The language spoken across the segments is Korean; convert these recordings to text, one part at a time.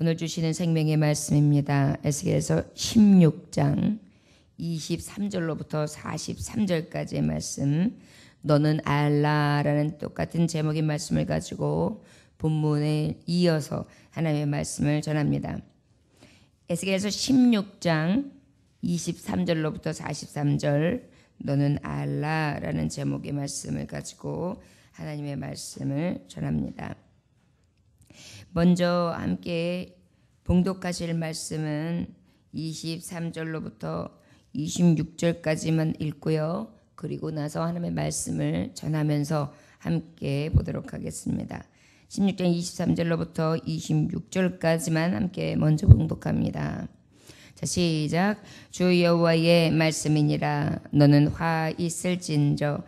오늘 주시는 생명의 말씀입니다. 에스겔서 16장 23절로부터 43절까지의 말씀. 너는 알라라는 똑같은 제목의 말씀을 가지고 본문에 이어서 하나님의 말씀을 전합니다. 에스겔서 16장 23절로부터 43절. 너는 알라라는 제목의 말씀을 가지고 하나님의 말씀을 전합니다. 먼저 함께 봉독하실 말씀은 23절로부터 26절까지만 읽고요. 그리고 나서 하나님의 말씀을 전하면서 함께 보도록 하겠습니다. 16장 23절로부터 26절까지만 함께 먼저 봉독합니다. 자, 시작. 주 여호와의 말씀이니라. 너는 화 있을진저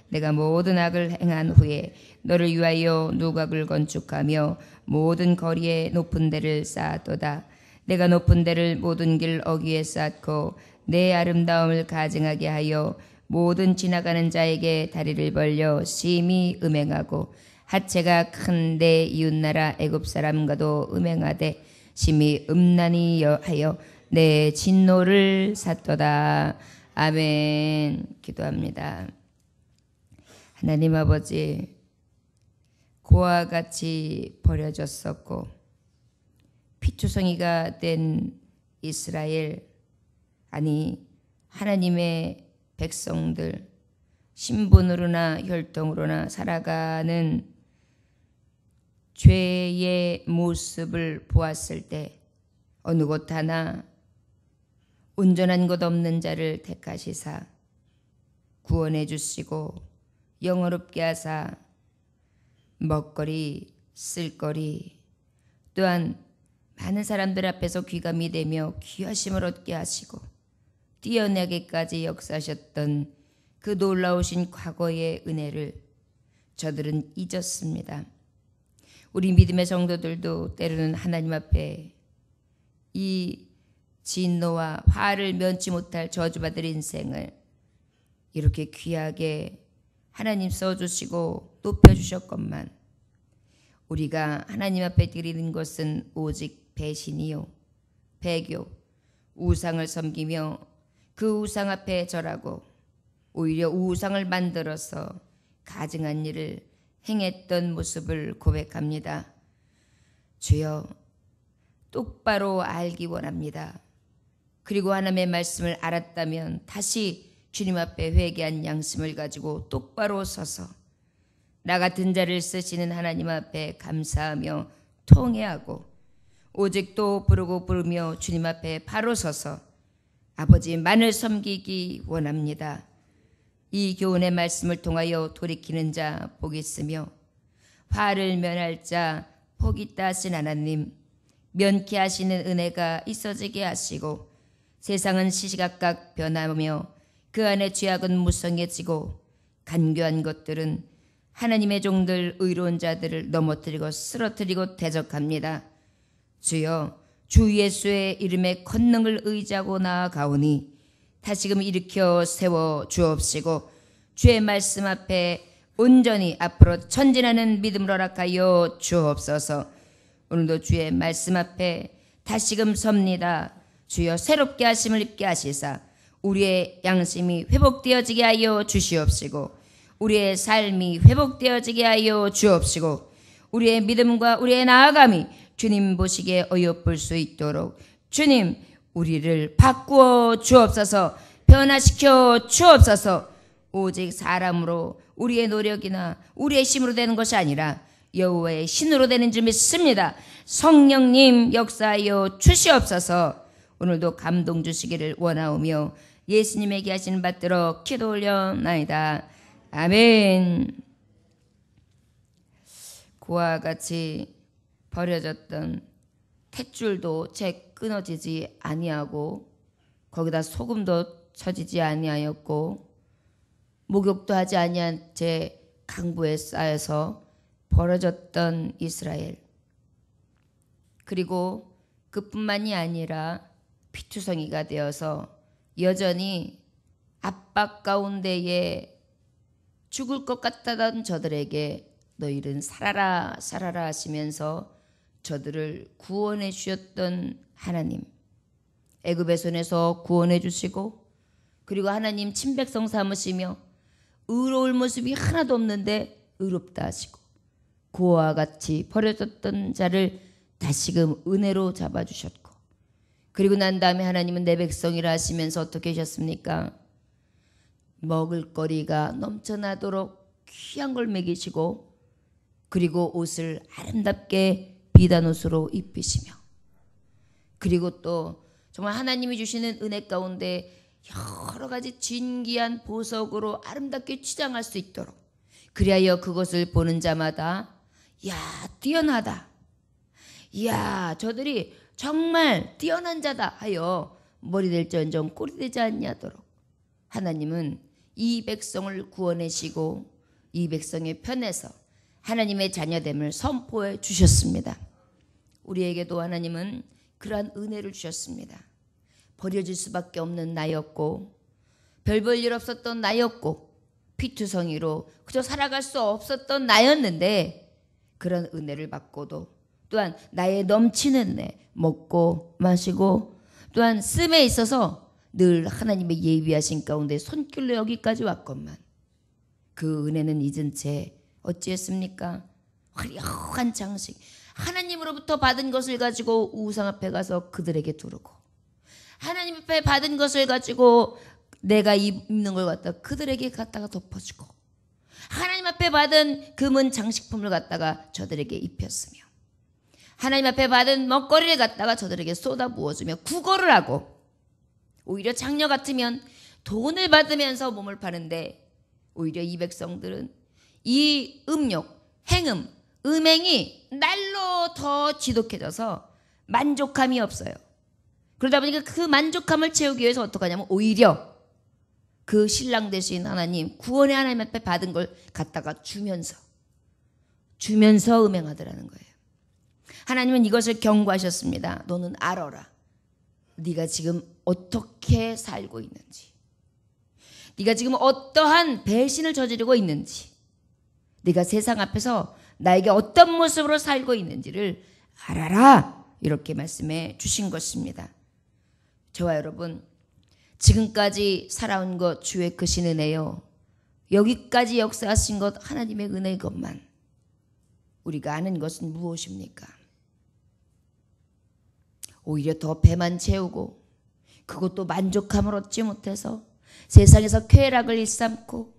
내가 모든 악을 행한 후에 너를 위하여 누각을 건축하며 모든 거리에 높은 데를 쌓았도다. 내가 높은 데를 모든 길 어귀에 쌓고 내 아름다움을 가증하게 하여 모든 지나가는 자에게 다리를 벌려 심히 음행하고 하체가 큰 내 이웃나라 애굽 사람과도 음행하되 심히 음란히 하여 내 진노를 샀도다. 아멘. 기도합니다. 하나님 아버지, 고와 같이 버려졌었고 피투성이가 된 이스라엘, 아니 하나님의 백성들, 신분으로나 혈통으로나 살아가는 죄의 모습을 보았을 때 어느 곳 하나 온전한 것 없는 자를 택하시사 구원해 주시고 영어롭게 하사 먹거리, 쓸거리, 또한 많은 사람들 앞에서 귀감이 되며 귀하심을 얻게 하시고 뛰어나게까지 역사하셨던 그 놀라우신 과거의 은혜를 저들은 잊었습니다. 우리 믿음의 성도들도 때로는 하나님 앞에 이 진노와 화를 면치 못할 저주받을 인생을 이렇게 귀하게 하나님 써주시고 높여주셨건만 우리가 하나님 앞에 드리는 것은 오직 배신이요 배교, 우상을 섬기며 그 우상 앞에 절하고 오히려 우상을 만들어서 가증한 일을 행했던 모습을 고백합니다. 주여, 똑바로 알기 원합니다. 그리고 하나님의 말씀을 알았다면 다시 주님 앞에 회개한 양심을 가지고 똑바로 서서 나 같은 자를 쓰시는 하나님 앞에 감사하며 통회하고 오직 또 부르며 주님 앞에 바로 서서 아버지만을 섬기기 원합니다. 이 교훈의 말씀을 통하여 돌이키는 자 복이 있으며 화를 면할 자 복이 있다 하신 하나님, 면케 하시는 은혜가 있어지게 하시고 세상은 시시각각 변하며 그 안에 죄악은 무성해지고 간교한 것들은 하나님의 종들 의로운 자들을 넘어뜨리고 쓰러뜨리고 대적합니다. 주여, 주 예수의 이름에 권능을 의지하고 나아가오니 다시금 일으켜 세워 주옵시고 주의 말씀 앞에 온전히 앞으로 전진하는 믿음을 허락하여 주옵소서. 오늘도 주의 말씀 앞에 다시금 섭니다. 주여, 새롭게 하심을 입게 하시사 우리의 양심이 회복되어지게 하여 주시옵시고 우리의 삶이 회복되어지게 하여 주옵시고 우리의 믿음과 우리의 나아감이 주님 보시기에 어여쁠 수 있도록 주님 우리를 바꾸어 주옵소서. 변화시켜 주옵소서. 오직 사람으로 우리의 노력이나 우리의 힘으로 되는 것이 아니라 여호와의 신으로 되는 줄 믿습니다. 성령님 역사하여 주시옵소서. 오늘도 감동 주시기를 원하오며 예수님에게 하시는 받들어 기도 올려나이다. 아멘. 고와 같이 버려졌던 탯줄도 채 끊어지지 아니하고 거기다 소금도 쳐지지 아니하였고 목욕도 하지 아니한 채 강부에 쌓여서 버려졌던 이스라엘. 그리고 그뿐만이 아니라 피투성이가 되어서 여전히 압박 가운데에 죽을 것 같다던 저들에게 너희는 살아라 살아라 하시면서 저들을 구원해 주셨던 하나님, 애굽의 손에서 구원해 주시고, 그리고 하나님 친백성 삼으시며 의로울 모습이 하나도 없는데 의롭다 하시고, 고아와 같이 버려졌던 자를 다시금 은혜로 잡아주셨고, 그리고 난 다음에 하나님은 내 백성이라 하시면서 어떻게 하셨습니까? 먹을거리가 넘쳐나도록 귀한 걸 먹이시고, 그리고 옷을 아름답게 비단 옷으로 입히시며, 그리고 또 정말 하나님이 주시는 은혜 가운데 여러 가지 진귀한 보석으로 아름답게 치장할 수 있도록, 그리하여 그것을 보는 자마다 야, 뛰어나다, 야, 저들이 정말 뛰어난 자다 하여 머리 될지언정 꼬리 되지 않냐도록 하나님은 이 백성을 구원하시고 이 백성의 편에서 하나님의 자녀됨을 선포해 주셨습니다. 우리에게도 하나님은 그러한 은혜를 주셨습니다. 버려질 수밖에 없는 나였고, 별 볼 일 없었던 나였고, 피투성이로 그저 살아갈 수 없었던 나였는데, 그런 은혜를 받고도 또한 나의 넘치는 내 먹고 마시고, 또한 씀에 있어서 늘 하나님의 예비하신 가운데 손길로 여기까지 왔건만, 그 은혜는 잊은 채 어찌했습니까? 화려한 장식, 하나님으로부터 받은 것을 가지고 우상 앞에 가서 그들에게 두르고, 하나님 앞에 받은 것을 가지고 내가 입는 걸 갖다 그들에게 갖다가 덮어주고, 하나님 앞에 받은 금은 장식품을 갖다가 저들에게 입혔으며, 하나님 앞에 받은 먹거리를 갖다가 저들에게 쏟아 부어주며 구걸을 하고, 오히려 장녀 같으면 돈을 받으면서 몸을 파는데, 오히려 이 백성들은 이 음욕, 행음, 음행이 날로 더 지독해져서 만족함이 없어요. 그러다 보니까 그 만족함을 채우기 위해서 어떻게 하냐면 오히려 그 신랑 되신 하나님, 구원의 하나님 앞에 받은 걸 갖다가 주면서 음행하더라는 거예요. 하나님은 이것을 경고하셨습니다. 너는 알아라. 네가 지금 어떻게 살고 있는지, 네가 지금 어떠한 배신을 저지르고 있는지, 네가 세상 앞에서 나에게 어떤 모습으로 살고 있는지를 알아라, 이렇게 말씀해 주신 것입니다. 저와 여러분, 지금까지 살아온 것 주의 크신 은혜요, 여기까지 역사하신 것 하나님의 은혜인 것만 우리가 아는 것은 무엇입니까? 오히려 더 배만 채우고, 그것도 만족함을 얻지 못해서 세상에서 쾌락을 일삼고,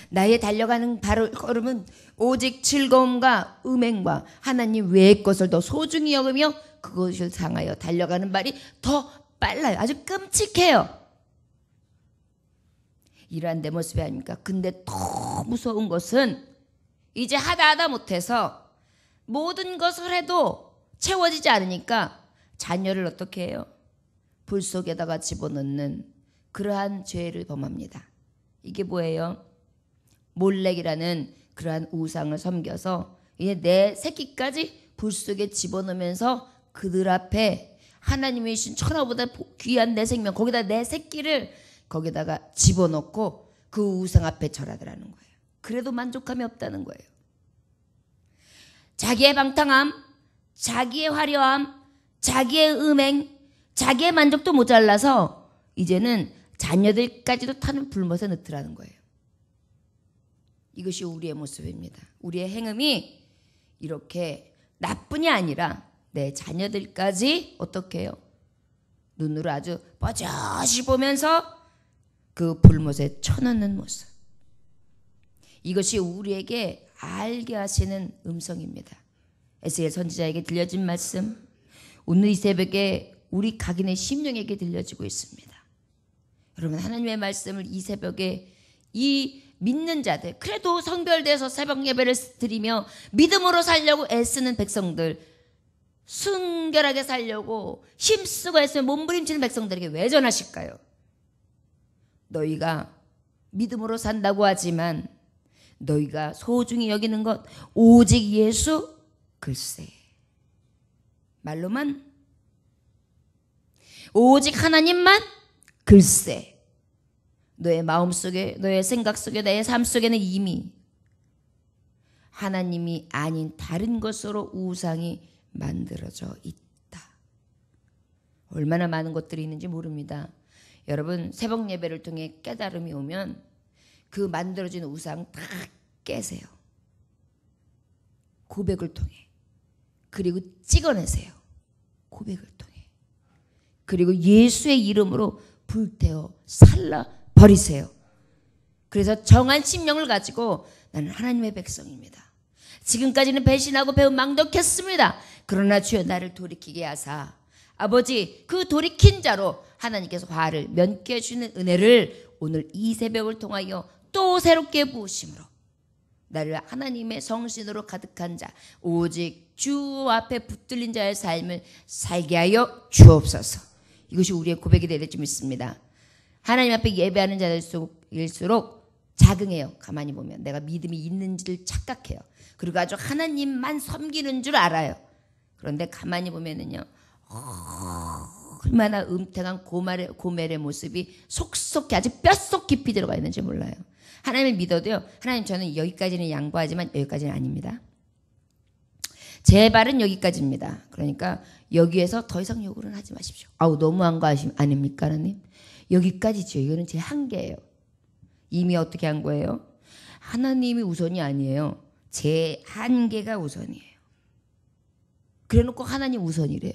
나의 달려가는 발걸음은 오직 즐거움과 음행과 하나님 외의 것을 더 소중히 여기며 그것을 향하여 달려가는 발이 더 빨라요. 아주 끔찍해요. 이러한 내 모습이 아닙니까? 근데 더 무서운 것은 이제 하다 못해서 모든 것을 해도 채워지지 않으니까 자녀를 어떻게 해요? 불 속에다가 집어넣는 그러한 죄를 범합니다. 이게 뭐예요? 몰렉이라는 그러한 우상을 섬겨서 이제 내 새끼까지 불 속에 집어넣으면서 그들 앞에 하나님이 주신 천하보다 귀한 내 생명, 거기다 내 새끼를 거기다가 집어넣고 그 우상 앞에 절하더라는 거예요. 그래도 만족함이 없다는 거예요. 자기의 방탕함, 자기의 화려함, 자기의 음행, 자기의 만족도 모자라서 이제는 자녀들까지도 타는 불못에 넣더라는 거예요. 이것이 우리의 모습입니다. 우리의 행음이 이렇게 나뿐이 아니라 내 자녀들까지 어떻게 해요? 눈으로 아주 뻐젓이 보면서 그 불못에 쳐넣는 모습. 이것이 우리에게 알게 하시는 음성입니다. 에스겔 선지자에게 들려진 말씀, 오늘 이 새벽에 우리 각인의 심령에게 들려지고 있습니다. 여러분, 하나님의 말씀을 이 새벽에 이 믿는 자들, 그래도 성별돼서 새벽 예배를 드리며 믿음으로 살려고 애쓰는 백성들, 순결하게 살려고 힘쓰고 애쓰며 몸부림치는 백성들에게 왜 전하실까요? 너희가 믿음으로 산다고 하지만 너희가 소중히 여기는 것 오직 예수, 글쎄 말로만, 오직 하나님만, 글쎄 너의 마음속에, 너의 생각 속에, 너의 삶 속에는 이미 하나님이 아닌 다른 것으로 우상이 만들어져 있다. 얼마나 많은 것들이 있는지 모릅니다. 여러분 새벽 예배를 통해 깨달음이 오면 그 만들어진 우상 다 깨세요. 고백을 통해. 그리고 찍어내세요. 고백을 통해. 그리고 예수의 이름으로 불태워 살라 버리세요. 그래서 정한 심령을 가지고 나는 하나님의 백성입니다. 지금까지는 배신하고 배운 망덕했습니다. 그러나 주여 나를 돌이키게 하사 아버지 그 돌이킨 자로 하나님께서 화를 면케 해주는 은혜를 오늘 이 새벽을 통하여 또 새롭게 부으심으로 나를 하나님의 성신으로 가득한 자 오직 주 앞에 붙들린 자의 삶을 살게 하여 주옵소서. 이것이 우리의 고백이 되릴 줄 믿습니다. 하나님 앞에 예배하는 자들일수록 자긍해요. 가만히 보면 내가 믿음이 있는지를 착각해요. 그리고 아주 하나님만 섬기는 줄 알아요. 그런데 가만히 보면은요 얼마나 음탕한 고멜의 모습이 속속히 아주 뼛속 깊이 들어가 있는지 몰라요. 하나님을 믿어도요 하나님 저는 여기까지는 양보하지만 여기까지는 아닙니다. 제 발은 여기까지입니다. 그러니까 여기에서 더 이상 요구는 하지 마십시오. 아우 너무한 거 아닙니까 하나님? 여기까지죠. 이거는 제 한계예요. 이미 어떻게 한 거예요? 하나님이 우선이 아니에요. 제 한계가 우선이에요. 그래놓고 하나님 우선이래요.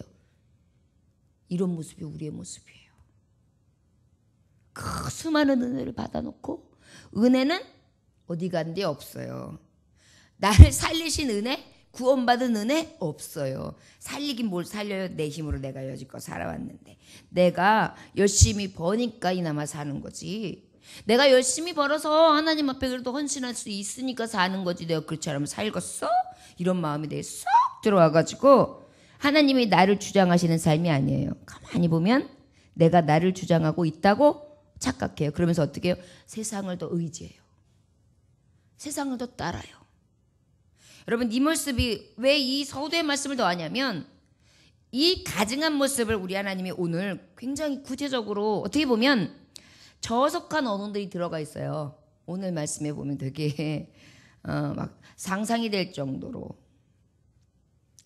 이런 모습이 우리의 모습이에요. 그 수많은 은혜를 받아놓고 은혜는 어디 간 데 없어요. 나를 살리신 은혜, 구원받은 은혜 없어요. 살리긴 뭘 살려요. 내 힘으로 내가 여지껏 살아왔는데 내가 열심히 버니까 이나마 사는 거지. 내가 열심히 벌어서 하나님 앞에 그래도 헌신할 수 있으니까 사는 거지. 내가 그렇지 않으면 살겠어? 이런 마음이 내에 쏙 들어와가지고 하나님이 나를 주장하시는 삶이 아니에요. 가만히 보면 내가 나를 주장하고 있다고 착각해요. 그러면서 어떻게 해요? 세상을 더 의지해요. 세상을 더 따라요. 여러분 이 모습이 왜 이 서두의 말씀을 더하냐면 이 가증한 모습을 우리 하나님이 오늘 굉장히 구체적으로 어떻게 보면 저속한 언어들이 들어가 있어요. 오늘 말씀에 보면 되게 막 상상이 될 정도로.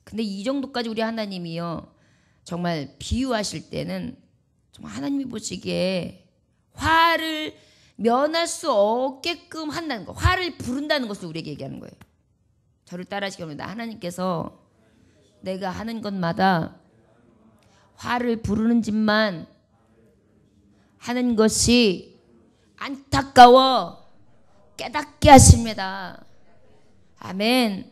근데 이 정도까지 우리 하나님이요 정말 비유하실 때는 정말 하나님이 보시기에 화를 면할 수 없게끔 한다는 거, 화를 부른다는 것을 우리에게 얘기하는 거예요. 저를 따라하시기 바랍니다. 하나님께서 내가 하는 것마다 화를 부르는 짓만 하는 것이 안타까워 깨닫게 하십니다. 아멘.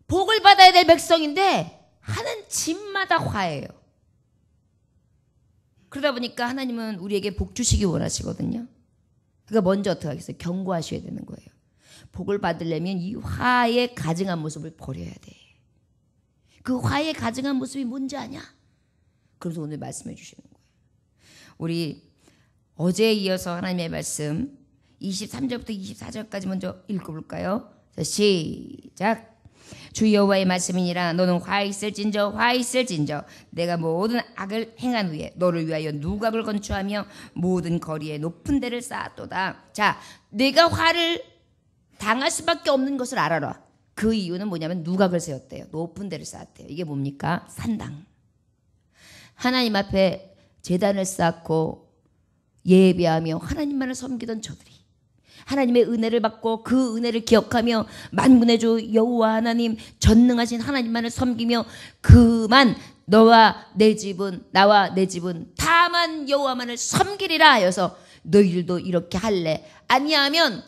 복을 받아야 될 백성인데 하는 짓마다 화예요. 그러다 보니까 하나님은 우리에게 복 주시기 원하시거든요. 그러니까 먼저 어떻게 하겠어요? 경고하셔야 되는 거예요. 복을 받으려면 이 화의 가증한 모습을 버려야 돼. 그 화의 가증한 모습이 뭔지 아냐? 그래서 오늘 말씀해 주시는 거예요. 우리 어제에 이어서 하나님의 말씀 23절부터 24절까지 먼저 읽어볼까요? 자, 시작. 주 여호와의 말씀이니라. 너는 화 있을진저 화 있을진저 내가 모든 악을 행한 후에 너를 위하여 누각을 건축하며 모든 거리에 높은 데를 쌓았도다. 자, 내가 화를 당할 수밖에 없는 것을 알아라. 그 이유는 뭐냐면 누각을 세웠대요. 높은 데를 쌓았대요. 이게 뭡니까? 산당. 하나님 앞에 제단을 쌓고 예배하며 하나님만을 섬기던 저들이 하나님의 은혜를 받고 그 은혜를 기억하며 만군의 주 여호와 하나님 전능하신 하나님만을 섬기며 그만 너와 내 집은 나와 내 집은 다만 여호와만을 섬기리라 하여서 너희들도 이렇게 할래? 아니하면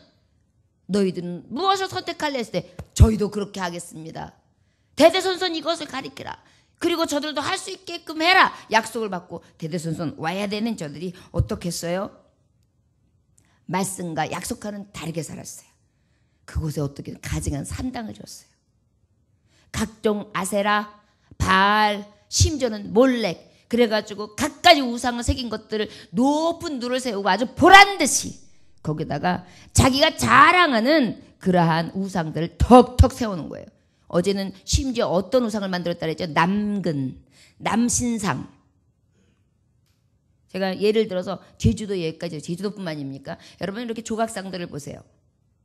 너희들은 무엇을 선택할래? 했을 때 저희도 그렇게 하겠습니다. 대대손손 이것을 가리키라. 그리고 저들도 할 수 있게끔 해라. 약속을 받고 대대손손 와야 되는 저들이 어떻게 했어요? 말씀과 약속과는 다르게 살았어요. 그곳에 어떻게 가증한 산당을 줬어요. 각종 아세라, 바알, 심지어는 몰렉 그래가지고 갖가지 우상을 새긴 것들을 높은 누를 세우고 아주 보란듯이 거기다가 자기가 자랑하는 그러한 우상들을 턱턱 세우는 거예요. 어제는 심지어 어떤 우상을 만들었다 그랬죠? 남근, 남신상. 제가 예를 들어서 제주도 여기까지 제주도뿐만 아닙니까? 여러분 이렇게 조각상들을 보세요.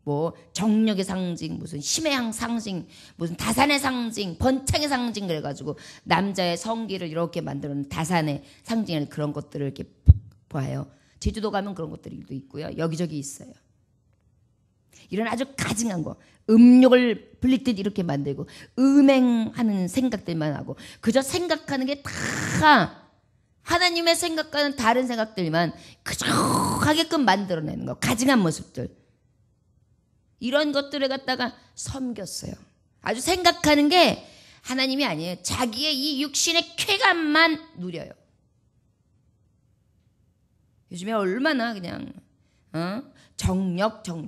뭐 정력의 상징, 무슨 힘의 상징, 무슨 다산의 상징, 번창의 상징 그래가지고 남자의 성기를 이렇게 만들어놓은 다산의 상징을 그런 것들을 이렇게 보아요. 제주도 가면 그런 것들도 있고요. 여기저기 있어요. 이런 아주 가증한 거, 음욕을 불릴 듯 이렇게 만들고 음행하는 생각들만 하고 그저 생각하는 게 다 하나님의 생각과는 다른 생각들만 그저 하게끔 만들어내는 거, 가증한 모습들. 이런 것들을 갖다가 섬겼어요. 아주 생각하는 게 하나님이 아니에요. 자기의 이 육신의 쾌감만 누려요. 요즘에 얼마나 그냥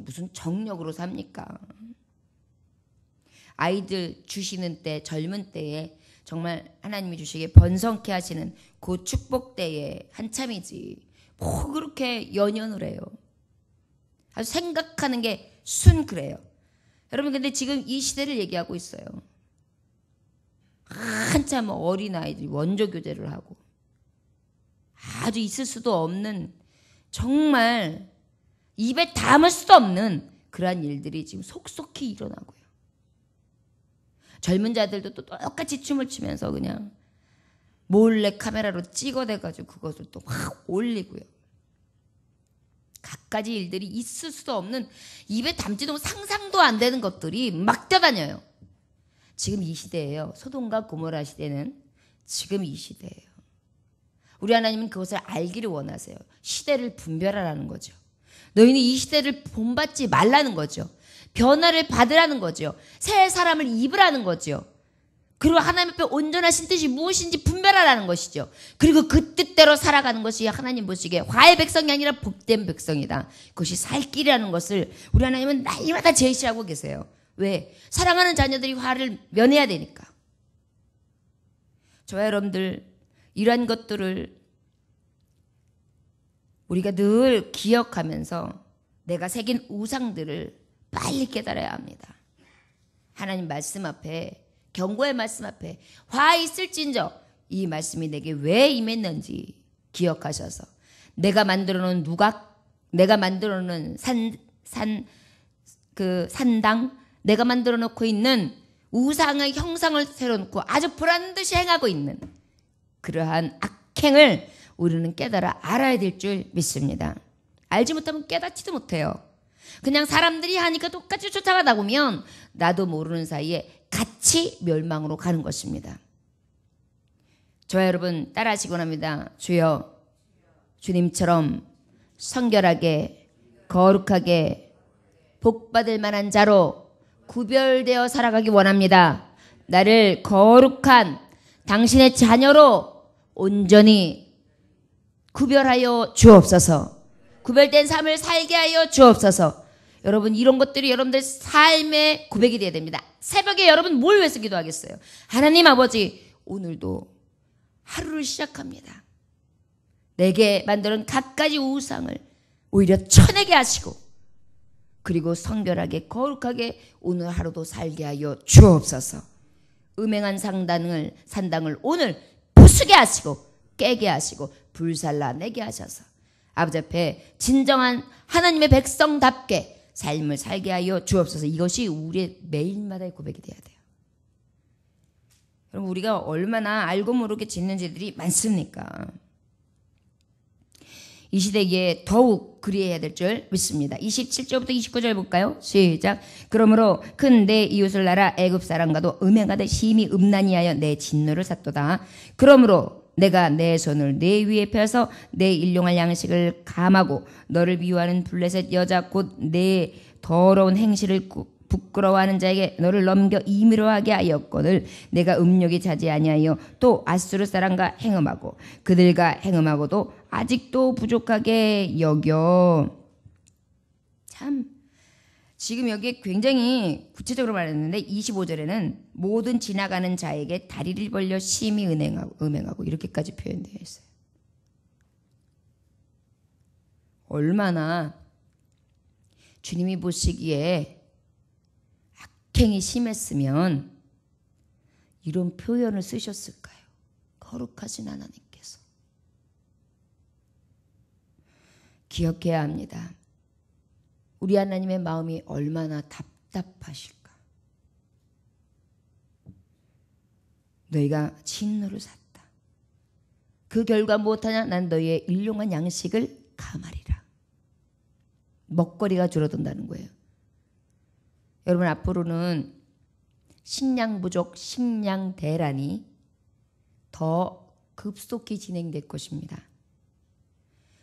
무슨 정력으로 삽니까? 아이들 주시는 때, 젊은 때에 정말 하나님이 주시기에 번성케 하시는 그 축복 때에 한참이지. 뭐 그렇게 연연을 해요. 아주 생각하는 게 그래요. 여러분 근데 지금 이 시대를 얘기하고 있어요. 한참 어린아이들이 원조 교제를 하고 아주 있을 수도 없는 정말 입에 담을 수도 없는 그러한 일들이 지금 속속히 일어나고요. 젊은 자들도 또 똑같이 춤을 추면서 그냥 몰래 카메라로 찍어대가지고 그것을 또 확 올리고요. 갖가지 일들이 있을 수도 없는 입에 담지도 상상도 안 되는 것들이 막 뛰어다녀요. 지금 이 시대예요. 소돔과 고모라 시대는 지금 이 시대예요. 우리 하나님은 그것을 알기를 원하세요. 시대를 분별하라는 거죠. 너희는 이 시대를 본받지 말라는 거죠. 변화를 받으라는 거죠. 새 사람을 입으라는 거죠. 그리고 하나님 앞에 온전하신 뜻이 무엇인지 분별하라는 것이죠. 그리고 그 뜻대로 살아가는 것이 하나님 보시기에 화의 백성이 아니라 복된 백성이다. 그것이 살 길이라는 것을 우리 하나님은 날마다 제시하고 계세요. 왜? 사랑하는 자녀들이 화를 면해야 되니까. 저와 여러분들 이러한 것들을 우리가 늘 기억하면서 내가 새긴 우상들을 빨리 깨달아야 합니다. 하나님 말씀 앞에, 경고의 말씀 앞에 화 있을진저 이 말씀이 내게 왜 임했는지 기억하셔서 내가 만들어 놓은 누각, 내가 만들어 놓은 산당, 내가 만들어 놓고 있는 우상의 형상을 세워놓고 아주 불안듯이 행하고 있는 그러한 악행을 우리는 깨달아 알아야 될 줄 믿습니다. 알지 못하면 깨닫지도 못해요. 그냥 사람들이 하니까 똑같이 쫓아가다 보면 나도 모르는 사이에 같이 멸망으로 가는 것입니다. 저와 여러분 따라하시곤 합니다. 주여, 주님처럼 성결하게 거룩하게 복받을 만한 자로 구별되어 살아가기 원합니다. 나를 거룩한 당신의 자녀로 온전히 구별하여 주옵소서. 구별된 삶을 살게 하여 주옵소서. 여러분 이런 것들이 여러분들 삶의 고백이 되어야 됩니다. 새벽에 여러분 뭘 위해서 기도하겠어요? 하나님 아버지, 오늘도 하루를 시작합니다. 내게 만드는 갖가지 우상을 오히려 쳐내게 하시고 그리고 성별하게 거룩하게 오늘 하루도 살게 하여 주옵소서. 음행한 산당을 오늘 부수게 하시고 깨게 하시고 불살라내게 하셔서 아버지 앞에 진정한 하나님의 백성답게 삶을 살게 하여 주옵소서. 이것이 우리의 매일마다의 고백이 돼야 돼요. 여러분 우리가 얼마나 알고 모르게 짓는 죄들이 많습니까? 이 시대에 더욱 그리해야 될 줄 믿습니다. 27절부터 29절 볼까요? 시작. 그러므로 큰 내 이웃을 나라 애굽 사람과도 음행하되 심히 음란히하여 내 진노를 샀도다. 그러므로 내가 내 손을 내 위에 펴서 내 일용할 양식을 감하고 너를 미워하는 블레셋 여자 곧 내 더러운 행실을 부끄러워하는 자에게 너를 넘겨 임의로 하게 하였거늘 내가 음욕이 자지 아니하여 또 아수르 사람과 행음하고 그들과 행음하고도 아직도 부족하게 여겨. 참 지금 여기에 굉장히 구체적으로 말했는데 25절에는 모든 지나가는 자에게 다리를 벌려 심히 음행하고 이렇게까지 표현되어 있어요. 얼마나 주님이 보시기에 악행이 심했으면 이런 표현을 쓰셨을까요? 거룩하신 하나님께서. 기억해야 합니다. 우리 하나님의 마음이 얼마나 답답하실까. 너희가 진노를 샀다. 그 결과 무엇하냐? 난 너희의 일용한 양식을 감하리라. 먹거리가 줄어든다는 거예요. 여러분, 앞으로는 식량 부족, 식량 대란이 더 급속히 진행될 것입니다.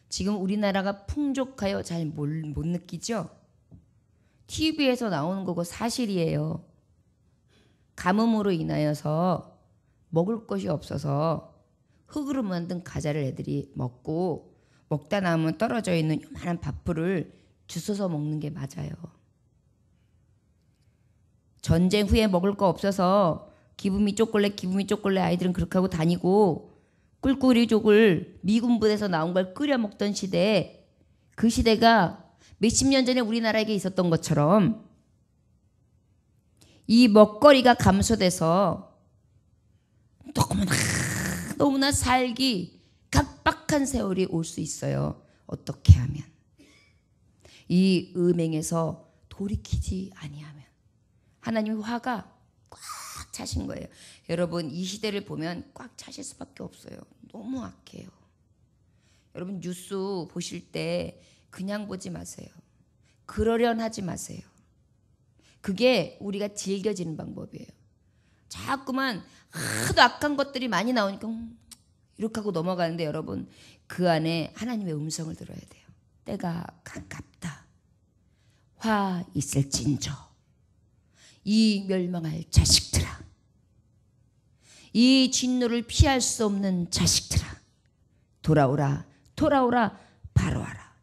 지금 우리나라가 풍족하여 잘 못 느끼죠? TV에서 나오는 거고 사실이에요. 가뭄으로 인하여서 먹을 것이 없어서 흙으로 만든 과자를 애들이 먹고 먹다 남으면 떨어져 있는 요만한 밥풀을 주워서 먹는 게 맞아요. 전쟁 후에 먹을 거 없어서 기분이 쪼꼴래 아이들은 그렇게 하고 다니고 꿀꿀이족을 미군 부대에서 나온 걸 끓여 먹던 시대에, 그 시대가 몇십 년 전에 우리나라에게 있었던 것처럼 이 먹거리가 감소돼서 너무나 살기 각박한 세월이 올 수 있어요. 어떻게 하면? 이 음행에서 돌이키지 아니하면 하나님의 화가 꽉 차신 거예요. 여러분, 이 시대를 보면 꽉 차실 수밖에 없어요. 너무 악해요. 여러분, 뉴스 보실 때 그냥 보지 마세요. 그러려니 하지 마세요. 그게 우리가 즐겨지는 방법이에요. 자꾸만 하도 악한 것들이 많이 나오니까 이렇게 하고 넘어가는데, 여러분, 그 안에 하나님의 음성을 들어야 돼요. 때가 가깝다. 화 있을진저 이 멸망할 자식들아, 이 진노를 피할 수 없는 자식들아, 돌아오라, 돌아오라, 바로 와라.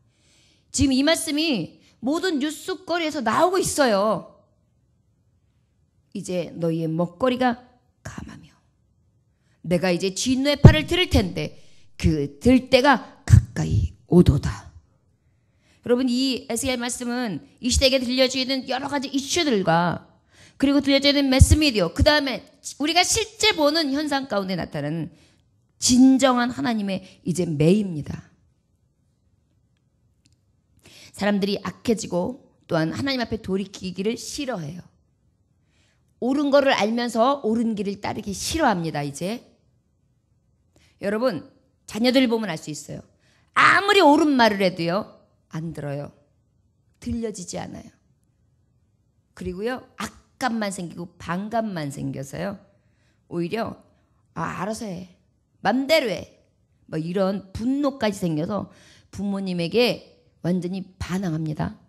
지금 이 말씀이 모든 뉴스거리에서 나오고 있어요. 이제 너희의 먹거리가 감하며 내가 이제 진노의 팔을 들을 텐데 그 들 때가 가까이 오도다. 여러분, 이 에스겔 말씀은 이 시대에 들려지는 여러 가지 이슈들과 그리고 들려지는 매스미디어, 그 다음에 우리가 실제 보는 현상 가운데 나타나는 진정한 하나님의 이제 매입니다. 사람들이 악해지고 또한 하나님 앞에 돌이키기를 싫어해요. 옳은 거를 알면서 옳은 길을 따르기 싫어합니다. 이제 여러분, 자녀들 보면 알 수 있어요. 아무리 옳은 말을 해도요, 안 들어요. 들려지지 않아요. 그리고요, 악감만 생기고 반감만 생겨서요, 오히려 알아서 해, 맘대로 해, 뭐 이런 분노까지 생겨서 부모님에게 완전히 반항합니다.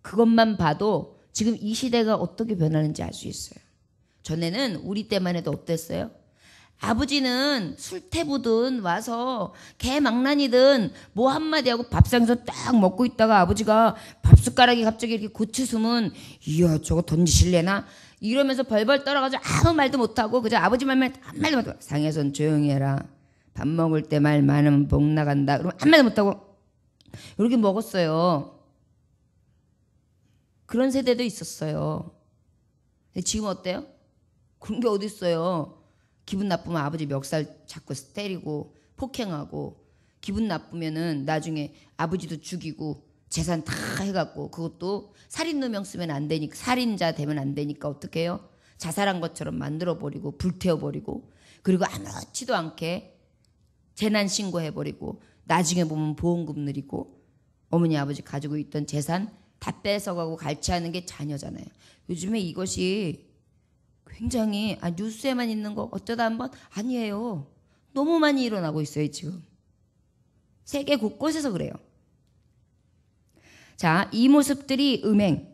그것만 봐도 지금 이 시대가 어떻게 변하는지 알 수 있어요. 전에는 우리 때만 해도 어땠어요? 아버지는 술태부든 와서 개망난이든 뭐 한마디 하고 밥상에서 딱 먹고 있다가 아버지가 밥숟가락이 갑자기 이렇게 고추수면 이야 저거 던지실래나 이러면서 벌벌 떨어가지고 아무 말도 못하고 그저 아버지 말만 한 말도 못하고, 상해선 조용히 해라, 밥 먹을 때 말 많으면 복 나간다, 그러면 한 말도 못하고 이렇게 먹었어요. 그런 세대도 있었어요. 근데 지금 어때요? 그런 게 어디 있어요? 기분 나쁘면 아버지 멱살 잡고 때리고 폭행하고, 기분 나쁘면은 나중에 아버지도 죽이고 재산 다 해갖고, 그것도 살인 누명 쓰면 안 되니까, 살인자 되면 안 되니까 어떻게 해요? 자살한 것처럼 만들어버리고 불태워버리고, 그리고 아무렇지도 않게 재난 신고해버리고, 나중에 보면 보험금 느리고, 어머니 아버지 가지고 있던 재산 다 뺏어가고 갈취하는 게 자녀잖아요. 요즘에 이것이 굉장히 뉴스에만 있는 거 어쩌다 한번 아니에요. 너무 많이 일어나고 있어요. 지금 세계 곳곳에서 그래요. 자, 이 모습들이 음행,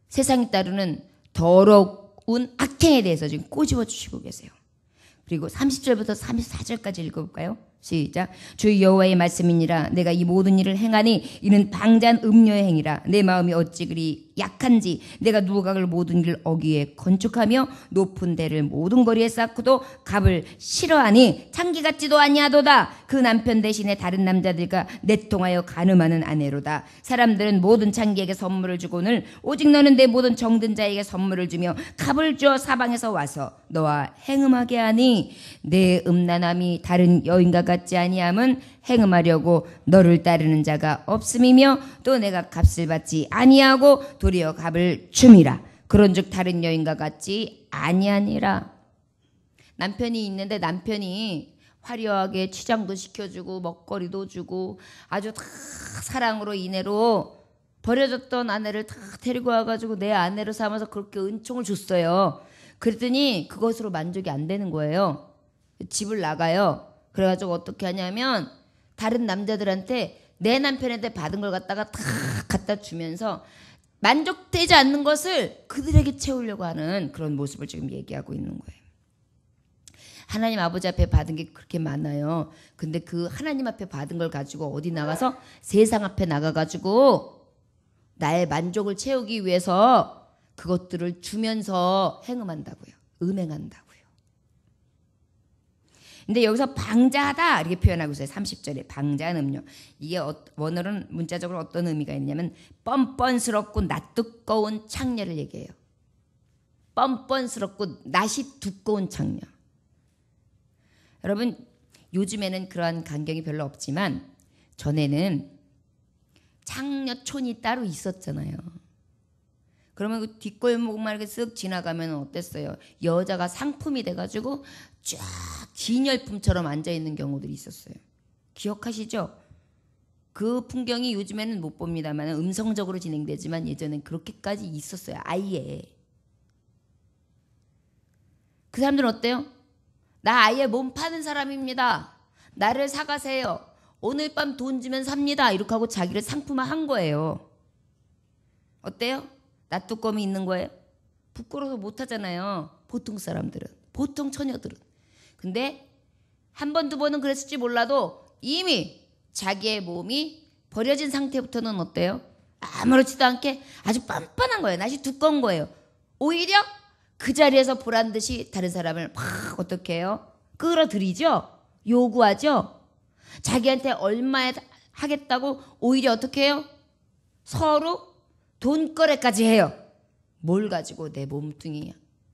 세상이 따르는 더러운 악행에 대해서 지금 꼬집어 주시고 계세요. 그리고 30절부터 34절까지 읽어볼까요? 시작. 주 여호와의 말씀이니라. 내가 이 모든 일을 행하니 이는 방자한 음료의 행위라. 내 마음이 어찌 그리 약한지 내가 누각을 모든 일을 어기에 건축하며 높은 데를 모든 거리에 쌓고도 값을 싫어하니 창기 같지도 아니하도다. 그 남편 대신에 다른 남자들과 내통하여 간음하는 아내로다. 사람들은 모든 창기에게 선물을 주고는 오직 너는 내 모든 정든 자에게 선물을 주며 값을 주어 사방에서 와서 너와 행음하게 하니 내 음란함이 다른 여인과 갖지 아니함은 행음하려고 너를 따르는 자가 없음이며 또 내가 값을 받지 아니하고 도리어 값을 줌이라. 그런즉 다른 여인과 같지 아니하니라. 남편이 있는데 남편이 화려하게 치장도 시켜주고 먹거리도 주고 아주 다 사랑으로 인해로 버려졌던 아내를 다 데리고 와가지고 내 아내로 삼아서 그렇게 은총을 줬어요. 그랬더니 그것으로 만족이 안 되는 거예요. 집을 나가요. 그래가지고 어떻게 하냐면 다른 남자들한테 내 남편한테 받은 걸 갖다가 다 갖다 주면서 만족되지 않는 것을 그들에게 채우려고 하는 그런 모습을 지금 얘기하고 있는 거예요. 하나님 아버지 앞에 받은 게 그렇게 많아요. 근데 그 하나님 앞에 받은 걸 가지고 어디 나가서 세상 앞에 나가가지고 나의 만족을 채우기 위해서 그것들을 주면서 행음한다고요. 음행한다고요. 근데 여기서 방자하다 이렇게 표현하고 있어요. 30절에 방자한 음료. 이게 원어는 문자적으로 어떤 의미가 있냐면 뻔뻔스럽고 낯두꺼운 창녀를 얘기해요. 뻔뻔스럽고 낯이 두꺼운 창녀. 여러분 요즘에는 그러한 광경이 별로 없지만 전에는 창녀촌이 따로 있었잖아요. 그러면 그 뒷골목만 이렇게 쓱 지나가면 어땠어요? 여자가 상품이 돼가지고 쫙 진열품처럼 앉아있는 경우들이 있었어요. 기억하시죠? 그 풍경이 요즘에는 못 봅니다만 음성적으로 진행되지만 예전엔 그렇게까지 있었어요. 아예. 그 사람들은 어때요? 나 아예 몸 파는 사람입니다. 나를 사가세요. 오늘 밤 돈 주면 삽니다. 이렇게 하고 자기를 상품화한 거예요. 어때요? 낯뚜껑이 있는 거예요? 부끄러워서 못하잖아요. 보통 사람들은. 보통 처녀들은. 근데 한 번, 두 번은 그랬을지 몰라도 이미 자기의 몸이 버려진 상태부터는 어때요? 아무렇지도 않게 아주 뻔뻔한 거예요. 낯이 두꺼운 거예요. 오히려 그 자리에서 보란 듯이 다른 사람을 막 어떻게 해요? 끌어들이죠? 요구하죠? 자기한테 얼마에 하겠다고 오히려 어떻게 해요? 서로 돈거래까지 해요. 뭘 가지고 내 몸뚱이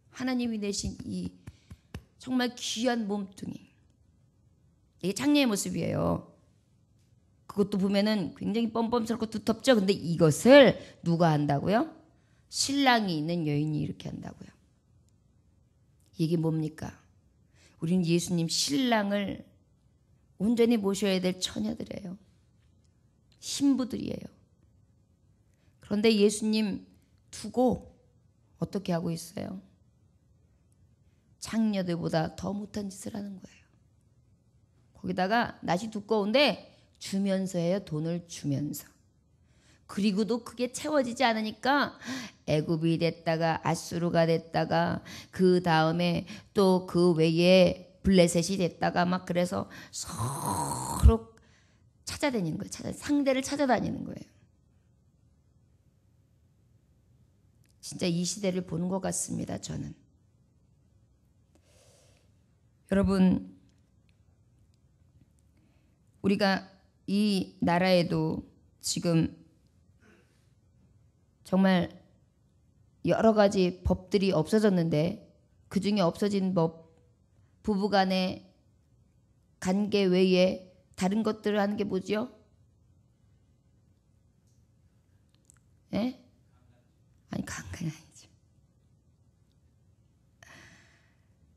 하나님이 내신 이 정말 귀한 몸뚱이 이게 창녀의 모습이에요. 그것도 보면은 굉장히 뻔뻔스럽고 두텁죠. 근데 이것을 누가 한다고요? 신랑이 있는 여인이 이렇게 한다고요. 이게 뭡니까? 우리는 예수님 신랑을 온전히 모셔야 될 처녀들이에요. 신부들이에요. 그런데 예수님 두고 어떻게 하고 있어요? 창녀들보다 더 못한 짓을 하는 거예요. 거기다가 낯이 두꺼운데 주면서 해요. 돈을 주면서. 그리고도 그게 채워지지 않으니까 애굽이 됐다가 아수르가 됐다가 그 다음에 또 그 외에 블레셋이 됐다가 막 그래서 서로 찾아다니는 거예요. 상대를 찾아다니는 거예요. 진짜 이 시대를 보는 것 같습니다. 저는. 여러분 우리가 이 나라에도 지금 정말 여러 가지 법들이 없어졌는데 그중에 없어진 법 부부간의 관계 외에 다른 것들을 하는 게 뭐죠? 예? 아니 강간이 아니죠.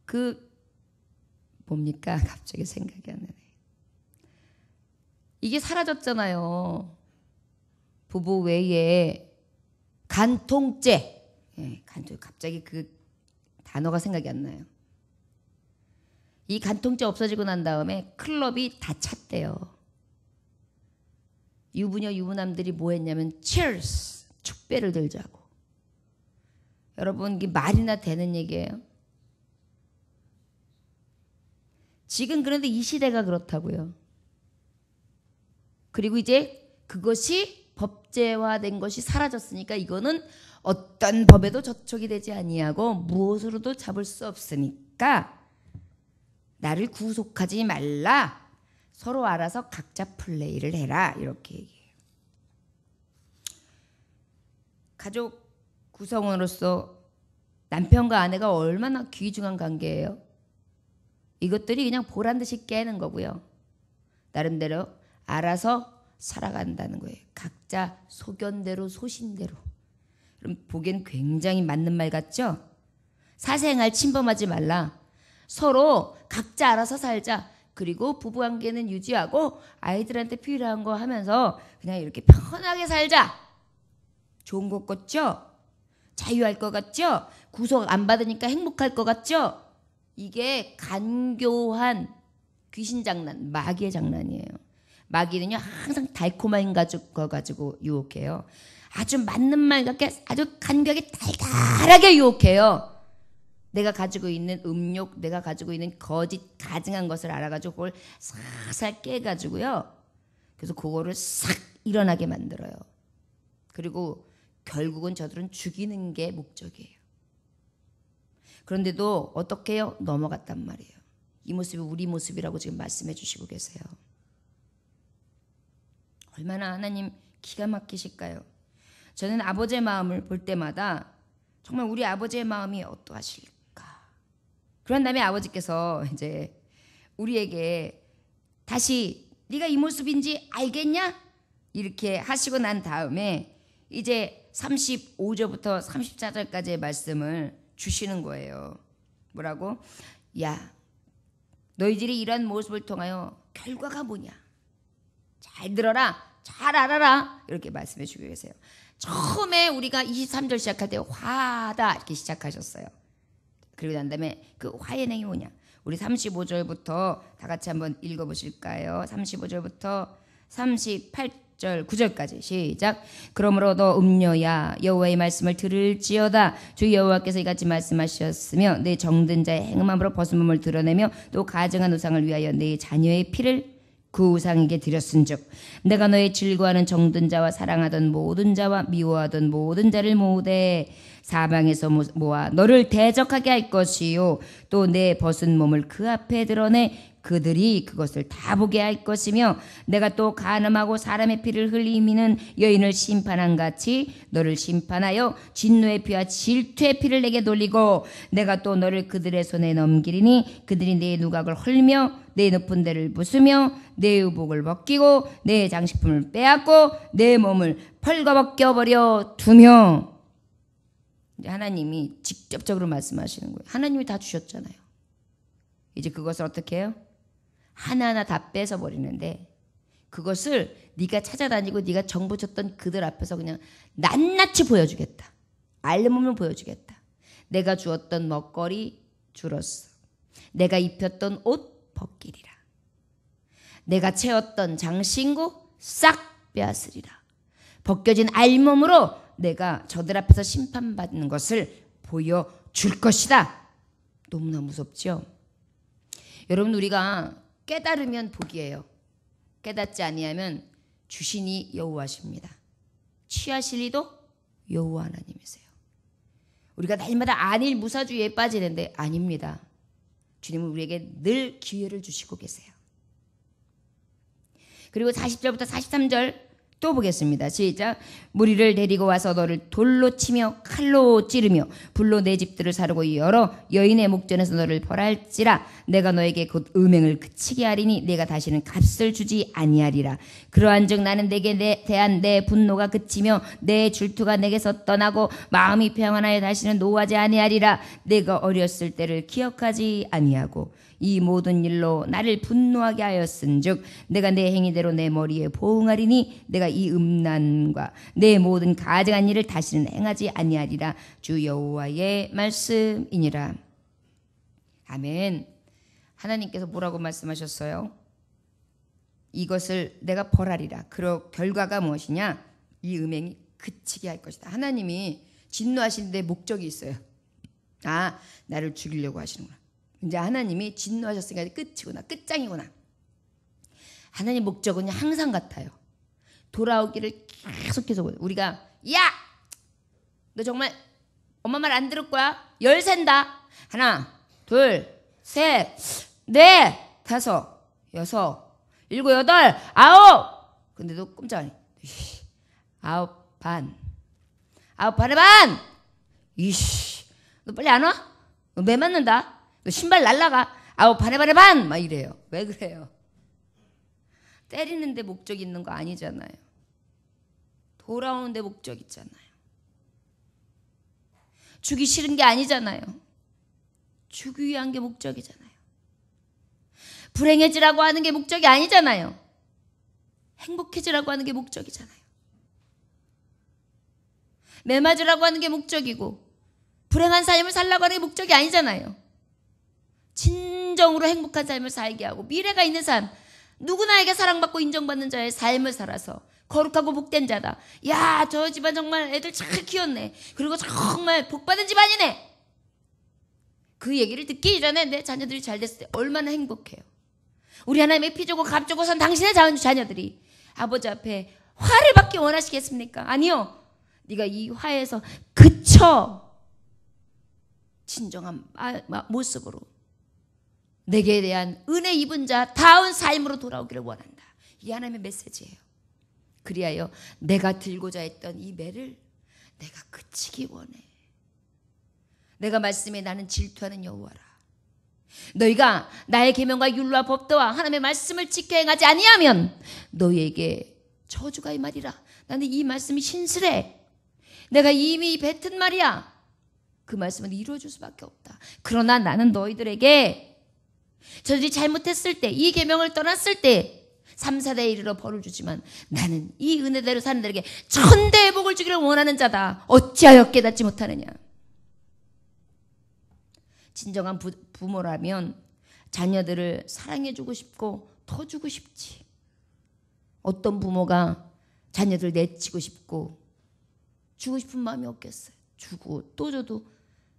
그 뭡니까? 갑자기 생각이 안 나네. 이게 사라졌잖아요. 부부 외에 간통죄. 예, 갑자기 그 단어가 생각이 안 나요. 이 간통죄 없어지고 난 다음에 클럽이 다 찼대요. 유부녀 유부남들이 뭐 했냐면 cheers 축배를 들자고. 여러분 이게 말이나 되는 얘기예요? 지금 그런데 이 시대가 그렇다고요. 그리고 이제 그것이 법제화된 것이 사라졌으니까 이거는 어떤 법에도 저촉이 되지 아니하고 무엇으로도 잡을 수 없으니까 나를 구속하지 말라. 서로 알아서 각자 플레이를 해라. 이렇게 얘기해요. 가족 구성원으로서 남편과 아내가 얼마나 귀중한 관계예요. 이것들이 그냥 보란 듯이 깨는 거고요. 나름대로 알아서 살아간다는 거예요. 각자 소견대로 소신대로. 그럼 보기엔 굉장히 맞는 말 같죠? 사생활 침범하지 말라. 서로 각자 알아서 살자. 그리고 부부관계는 유지하고 아이들한테 필요한 거 하면서 그냥 이렇게 편하게 살자. 좋은 것 같죠? 자유할 것 같죠? 구속 안 받으니까 행복할 것 같죠? 이게 간교한 귀신 장난, 마귀의 장난이에요. 마귀는요 항상 달콤한 거 가지고 유혹해요. 아주 맞는 말 같게 아주 간교하게 달달하게 유혹해요. 내가 가지고 있는 음욕, 내가 가지고 있는 거짓 가증한 것을 알아가지고 그걸 살살 깨가지고요. 그래서 그거를 싹 일어나게 만들어요. 그리고 결국은 저들은 죽이는 게 목적이에요. 그런데도 어떻게 해요? 넘어갔단 말이에요. 이 모습이 우리 모습이라고 지금 말씀해 주시고 계세요. 얼마나 하나님 기가 막히실까요? 저는 아버지의 마음을 볼 때마다 정말 우리 아버지의 마음이 어떠하실까? 그런 다음에 아버지께서 이제 우리에게 다시 네가 이 모습인지 알겠냐? 이렇게 하시고 난 다음에 이제 35절부터 34절까지의 말씀을 주시는 거예요. 뭐라고? 야, 너희들이 이런 모습을 통하여 결과가 뭐냐? 잘 들어라. 잘 알아라. 이렇게 말씀해 주고 계세요. 처음에 우리가 23절 시작할 때 화다 이렇게 시작하셨어요. 그리고 난 다음에 그 화의 행이 뭐냐? 우리 35절부터 다 같이 한번 읽어보실까요? 35절부터 38절 9절까지 시작. 그러므로 너 음녀야 여호와의 말씀을 들을지어다. 주 여호와께서 이같이 말씀하셨으며 내 정든 자의 행음함으로 벗은 몸을 드러내며 또 가증한 우상을 위하여 내 자녀의 피를 그 우상에게 드렸은즉 내가 너의 즐거워하는 정든 자와 사랑하던 모든 자와 미워하던 모든 자를 모으되 사방에서 모아 너를 대적하게 할 것이요 또 내 벗은 몸을 그 앞에 드러내 그들이 그것을 다 보게 할 것이며 내가 또 간음하고 사람의 피를 흘리미는 여인을 심판한 같이 너를 심판하여 진노의 피와 질투의 피를 내게 돌리고 내가 또 너를 그들의 손에 넘기리니 그들이 내 누각을 헐며 내 높은 데를 부수며 내 의복을 벗기고 내 장식품을 빼앗고 내 몸을 펄거벗겨버려 두며. 하나님이 직접적으로 말씀하시는 거예요. 하나님이 다 주셨잖아요. 이제 그것을 어떻게 해요? 하나하나 다 뺏어버리는데 그것을 네가 찾아다니고 네가 정보 줬던 그들 앞에서 그냥 낱낱이 보여주겠다. 알몸을 보여주겠다. 내가 주었던 먹거리 줄었어. 내가 입혔던 옷 벗기리라. 내가 채웠던 장신구 싹 빼앗으리라. 벗겨진 알몸으로 내가 저들 앞에서 심판받는 것을 보여줄 것이다. 너무나 무섭죠? 여러분 우리가 깨달으면 복이에요. 깨닫지 아니하면 주신이 여호와십니다. 취하실 이도 여호와 하나님이세요. 우리가 날마다 안일 무사주의에 빠지는데 아닙니다. 주님은 우리에게 늘 기회를 주시고 계세요. 그리고 40절부터 43절 또 보겠습니다. 시작. 무리를 데리고 와서 너를 돌로 치며 칼로 찌르며 불로 내 집들을 사르고 열어 여인의 목전에서 너를 벌할지라. 내가 너에게 곧 음행을 그치게 하리니 내가 다시는 값을 주지 아니하리라. 그러한즉 나는 내게 대한 내 분노가 그치며 내 질투가 내게서 떠나고 마음이 평안하여 다시는 노하지 아니하리라. 내가 어렸을 때를 기억하지 아니하고 이 모든 일로 나를 분노하게 하였은즉 내가 내 행위대로 내 머리에 보응하리니 내가 이 음란과 내 모든 가증한 일을 다시는 행하지 아니하리라. 주 여호와의 말씀이니라. 아멘. 하나님께서 뭐라고 말씀하셨어요? 이것을 내가 벌하리라. 그 결과가 무엇이냐? 이 음행이 그치게 할 것이다. 하나님이 진노하시는데 목적이 있어요. 아, 나를 죽이려고 하시는구나. 이제 하나님이 진노하셨으니까 끝이구나. 끝장이구나. 하나님 목적은 항상 같아요. 돌아오기를 계속해서 우리가 야! 너 정말 엄마 말 안 들을 거야? 열 센다. 하나, 둘, 셋, 넷, 다섯, 여섯, 일곱, 여덟, 아홉. 근데도 꼼짝 안 해. 아홉 반. 아홉 반에 반. 이씨, 너 빨리 안 와? 너 매 맞는다. 너 신발 날라가. 아홉 반에 반. 막 이래요. 왜 그래요? 때리는 데 목적 있는 거 아니잖아요. 돌아오는 데 목적 있잖아요. 주기 싫은 게 아니잖아요. 주기 위한 게 목적이잖아요. 불행해지라고 하는 게 목적이 아니잖아요. 행복해지라고 하는 게 목적이잖아요. 매맞으라고 하는 게 목적이고 불행한 삶을 살라고 하는 게 목적이 아니잖아요. 진정으로 행복한 삶을 살게 하고 미래가 있는 삶, 누구나에게 사랑받고 인정받는 자의 삶을 살아서 거룩하고 복된 자다. 야, 저 집안 정말 애들 잘 키웠네. 그리고 정말 복받은 집안이네. 그 얘기를 듣기 전에 내 자녀들이 잘 됐을 때 얼마나 행복해요. 우리 하나님의 피 주고 값 주고 선 당신의 자녀들이 아버지 앞에 화를 받기 원하시겠습니까? 아니요. 네가 이 화에서 그쳐 진정한 모습으로 내게 대한 은혜 입은 자 다운 삶으로 돌아오기를 원한다. 이 하나님의 메시지예요. 그리하여 내가 들고자 했던 이 매를 내가 그치기 원해. 내가 말씀에 나는 질투하는 여호와라. 너희가 나의 계명과 율과 법도와 하나님의 말씀을 지켜 행하지 아니하면 너희에게 저주가 임하리라. 나는 이 말씀이 신실해. 내가 이미 뱉은 말이야. 그 말씀은 이루어질 수밖에 없다. 그러나 나는 너희들에게 저들이 잘못했을 때, 이 계명을 떠났을 때 3, 4대에 이르러 벌을 주지만 나는 이 은혜대로 사는 자에게 천대의 복을 주기를 원하는 자다. 어찌하여 깨닫지 못하느냐. 진정한 부모라면 자녀들을 사랑해주고 싶고 더 주고 싶지. 어떤 부모가 자녀들 내치고 싶고 주고 싶은 마음이 없겠어요. 주고 또 줘도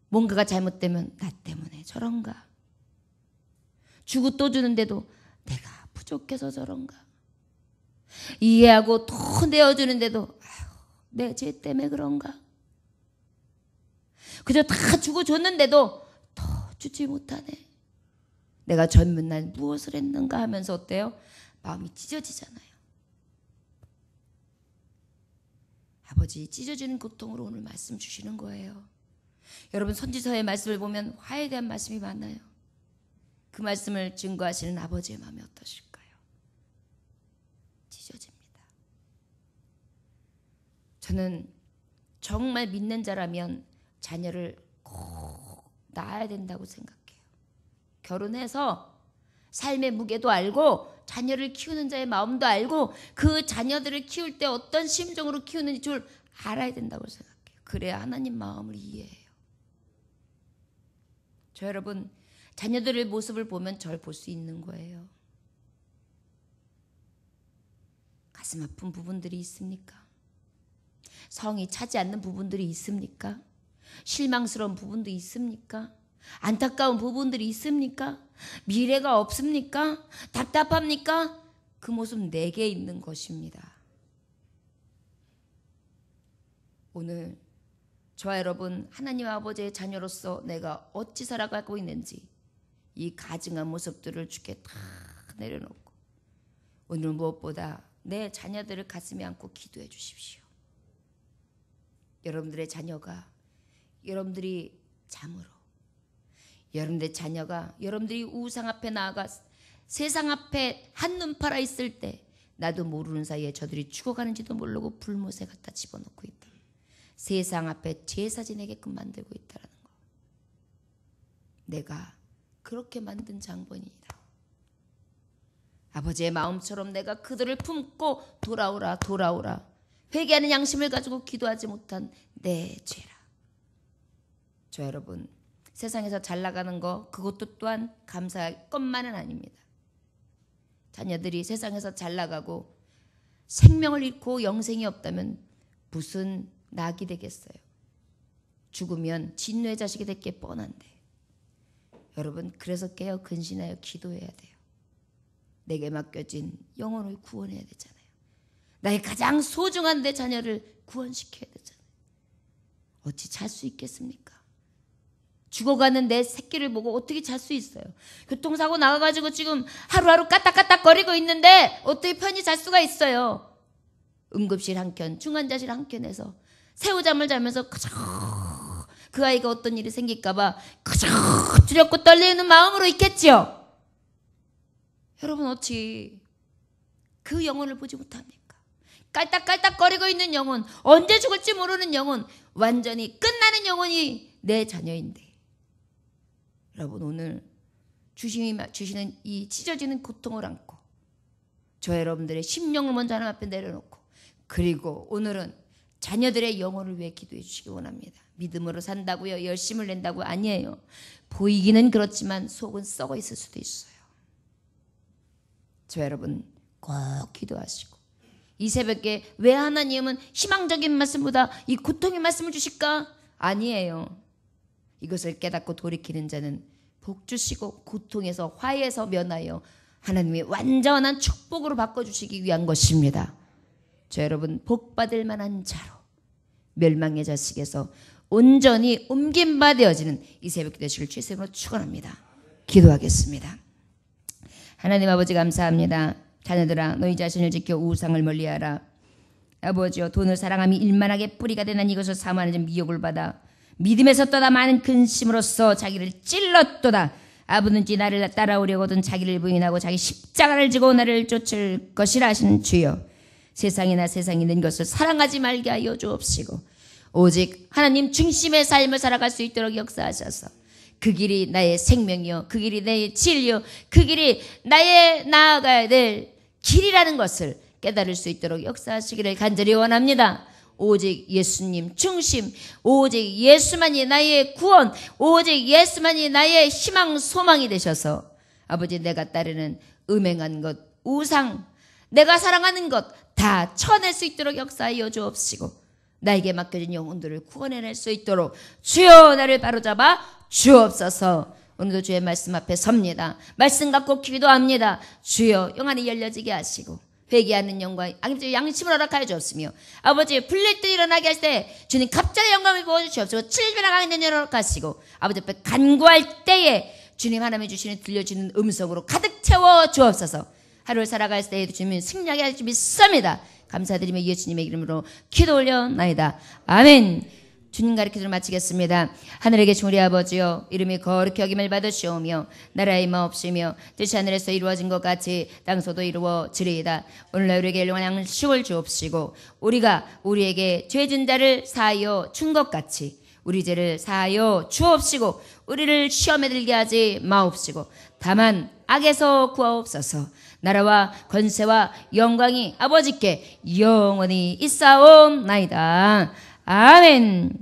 뭔가가 잘못되면 나 때문에 저런가. 주고 또 주는데도 내가 부족해서 저런가. 이해하고 또 내어주는데도 내 죄 때문에 그런가. 그저 다 주고 줬는데도 더 주지 못하네. 내가 젊은 날 무엇을 했는가 하면서 어때요? 마음이 찢어지잖아요. 아버지, 찢어지는 고통으로 오늘 말씀 주시는 거예요. 여러분 선지서의 말씀을 보면 화에 대한 말씀이 많아요. 그 말씀을 증거하시는 아버지의 마음이 어떠실까요? 찢어집니다. 저는 정말 믿는 자라면 자녀를 꼭 낳아야 된다고 생각해요. 결혼해서 삶의 무게도 알고 자녀를 키우는 자의 마음도 알고 그 자녀들을 키울 때 어떤 심정으로 키우는지 줄 알아야 된다고 생각해요. 그래야 하나님 마음을 이해해요. 저 여러분, 자녀들의 모습을 보면 절 볼 수 있는 거예요. 가슴 아픈 부분들이 있습니까? 성이 차지 않는 부분들이 있습니까? 실망스러운 부분도 있습니까? 안타까운 부분들이 있습니까? 미래가 없습니까? 답답합니까? 그 모습 내게 있는 것입니다. 오늘 저와 여러분 하나님 아버지의 자녀로서 내가 어찌 살아가고 있는지 이 가증한 모습들을 주께 다 내려놓고 오늘 무엇보다 내 자녀들을 가슴에 안고 기도해 주십시오. 여러분들의 자녀가 여러분들이 잠으로 여러분들의 자녀가 여러분들이 우상 앞에 나아가 세상 앞에 한눈 팔아 있을 때 나도 모르는 사이에 저들이 죽어가는지도 모르고 불못에 갖다 집어넣고 있다. 세상 앞에 제사 지내게끔 만들고 있다는 거. 내가 그렇게 만든 장본이다. 아버지의 마음처럼 내가 그들을 품고 돌아오라 돌아오라. 회개하는 양심을 가지고 기도하지 못한 내 죄라. 저 여러분, 세상에서 잘 나가는 거 그것도 또한 감사할 것만은 아닙니다. 자녀들이 세상에서 잘 나가고 생명을 잃고 영생이 없다면 무슨 낙이 되겠어요. 죽으면 진노의 자식이 될 게 뻔한데. 여러분, 그래서 깨어 근신하여 기도해야 돼요. 내게 맡겨진 영혼을 구원해야 되잖아요. 나의 가장 소중한 내 자녀를 구원시켜야 되잖아요. 어찌 잘 수 있겠습니까? 죽어가는 내 새끼를 보고 어떻게 잘 수 있어요? 교통사고 나가가지고 지금 하루하루 까딱까딱거리고 있는데 어떻게 편히 잘 수가 있어요? 응급실 한 켠, 중환자실 한 켠에서 새우잠을 자면서 그저 그 아이가 어떤 일이 생길까봐 그저 두렵고 떨리는 마음으로 있겠지요. 여러분, 어찌 그 영혼을 보지 못합니까? 깔딱깔딱거리고 있는 영혼, 언제 죽을지 모르는 영혼, 완전히 끝나는 영혼이 내 자녀인데, 여러분 오늘 주님이 주시는 이 찢어지는 고통을 안고 저 여러분들의 심령을 먼저 하나님 앞에 내려놓고, 그리고 오늘은 자녀들의 영혼을 위해 기도해 주시기 원합니다. 믿음으로 산다고요? 열심을 낸다고? 아니에요. 보이기는 그렇지만 속은 썩어 있을 수도 있어요. 저 여러분 꼭 기도하시고, 이 새벽에 왜 하나님은 희망적인 말씀보다 이 고통의 말씀을 주실까? 아니에요. 이것을 깨닫고 돌이키는 자는 복 주시고 고통에서 화해에서 면하여 하나님이 완전한 축복으로 바꿔주시기 위한 것입니다. 저 여러분 복 받을 만한 자로 멸망의 자식에서 온전히 옮긴 바 되어지는 이 새벽 되시길 주의 이름으로 축원합니다. 기도하겠습니다. 하나님 아버지 감사합니다. 자녀들아 너희 자신을 지켜 우상을 멀리하라. 아버지여 돈을 사랑함이 일만하게 뿌리가 되는 이것을 사모하는 미혹을 받아 믿음에서 떠나 많은 근심으로써 자기를 찔렀도다. 아버지 나를 따라오려거든 자기를 부인하고 자기 십자가를 지고 나를 쫓을 것이라 하시는 주여, 세상이나 세상에 있는 것을 사랑하지 말게 하여 주옵시고 오직 하나님 중심의 삶을 살아갈 수 있도록 역사하셔서 그 길이 나의 생명이요, 그 길이 나의 진리요, 그 길이 나의 나아가야 될 길이라는 것을 깨달을 수 있도록 역사하시기를 간절히 원합니다. 오직 예수님 중심, 오직 예수만이 나의 구원, 오직 예수만이 나의 희망 소망이 되셔서 아버지 내가 따르는 음행한 것, 우상, 내가 사랑하는 것 다 쳐낼 수 있도록 역사하여 주옵시고 나에게 맡겨진 영혼들을 구원해낼 수 있도록 주여 나를 바로잡아 주옵소서. 오늘도 주의 말씀 앞에 섭니다. 말씀 갖고 기도합니다. 주여 영안이 열려지게 하시고 회개하는 영광, 양심을 허락하여 주옵시며 아버지 불릴 듯 일어나게 할 때 주님 갑자기 영광을 부어주시옵시고 7배나 강한 연연을 허락하시고 아버지 앞에 간구할 때에 주님 하나님이 주시는 들려주는 음성으로 가득 채워 주옵소서. 하루를 살아갈 때에 주님 승리하게 할 줄 믿습니다. 감사드리며 예수님의 이름으로 기도 올려나이다. 아멘. 주님 가르침을 마치겠습니다. 하늘에 계신 우리 아버지여, 이름이 거룩히 여김을 받으시오며 나라의 마옵시며 뜻이 하늘에서 이루어진 것 같이 땅에서도 이루어지리이다. 오늘날 우리에게 일용할 양식을 주옵시고 우리가 우리에게 죄진 자를 사하여 준 것 같이 우리 죄를 사하여 주옵시고 우리를 시험에 들게 하지 마옵시고 다만 악에서 구하옵소서. 나라와 권세와 영광이 아버지께 영원히 있사옵나이다. 아멘.